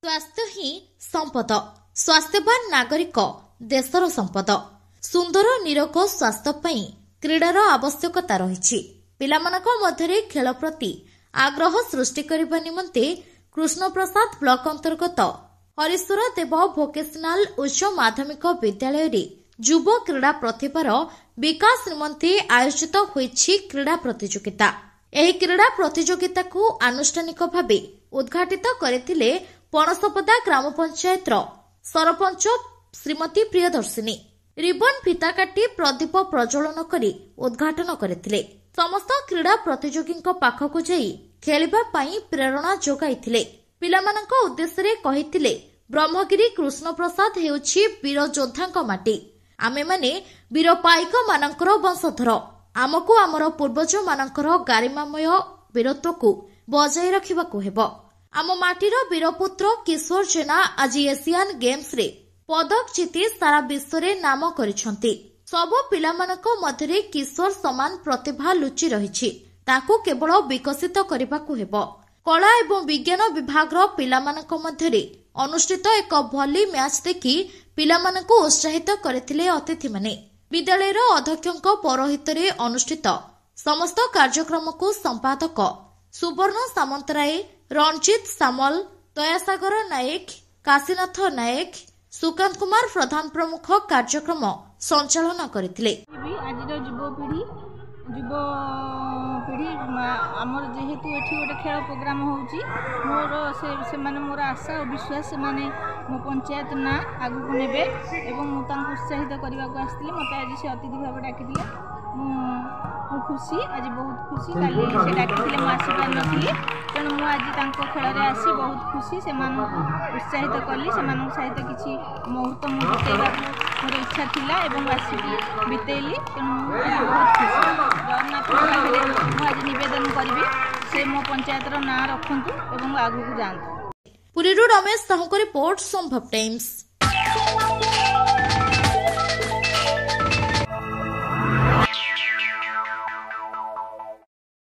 स्वास्थ्य ही संपद। स्वास्थ्यवान नागरिक देशर संपद। सुंदर निरोग स्वास्थ्य पई क्रीडार आवश्यकता रही। पिलामानक मध्यरे खेल प्रति आग्रह सृष्टि करबा निमंते कृष्णप्रसाद ब्लॉक अंतर्गत हरीश्वर देव भोकेशनाल उच्च माध्यमिक विद्यालय रे युव क्रीड़ा प्रतिभार विकास निमंते आयोजित होईछि क्रीड़ा प्रतियोगिता। एही क्रीड़ा प्रतियोगिता को आनुष्ठानिक भावे उद्घाटित करथिले पणसपदा ग्राम पंचायत सरपंच श्रीमती प्रियदर्शिनी। रिबन फिता काटी प्रदीप प्रज्वलन करी उद्घाटन करथिले। समस्त क्रीड़ा प्रतियोगी पाखक जाई खेलिबा पई प्रेरणा जोगाइथिले। पिलामानक उद्देश्य रे कहिथिले ब्रह्मगिरी कृष्णप्रसाद हेउछि वीर योद्धांक माटी। आमे माने वीर पाइक मानकर वंशधर। आमको आमर पूर्वज मानकर गारिमामय वीरत्व को बजाय रखिबाकू हेबो। आम माटीर वीरपुत्र किशोर जेना आज एशियान गेम्स रे पदक जीति सारा विश्व रे नाम करिसंती। सब पिलामानक मध्यरे किशोर समान प्रतिभा लुचि रहिछि। ताकू केवल विकसित करबाकू हेबो। कला एवं विज्ञान विभाग रो पिलामानक मध्यरे अनुष्ठित एक भली मैच देखि पिलामानकू उत्साहित करथिले अतिथि माने। विद्यालय अध्यक्षक पौरोहित्य अनुष्ठित समस्त कार्यक्रम को संपादक सुवर्ण सामंतराय, रणजित सामल, दयासागर नायक, काशीनाथ नायक, सुकांत कुमार प्रधान प्रमुख कार्यक्रम संचालन करथिले। आज युवपीढ़ी आमर जेहेतु एठी गोटे खेल प्रोग्राम होउची मोर से माने मोर आशा और विश्वास से माने मो पंचायत ना आगु को नेबे एवं मु तांको उत्साहित करबा को आस्थिले। मते आज से अतिथि भाव डाकिदिले। मु खुशी, आज बहुत खुशी। काली से डाकिदिले मु आसी पार नथिली, तेणु मु आज तांको खेल रे आसी बहुत खुशी। से मान उत्साहित कली, से मान सहित किछि मुहूर्त मु बितेबा मोर इच्छा थिला एवं आसी बितेली। तेणु आज बहुत खुशी। जगन्नाथ मु आज निवेदन करिबी से मो पंचायतर ना रखंतु एवं आगु को जानतु। पुरीरू रमेश साहू को रिपोर्ट संभव टाइम्स।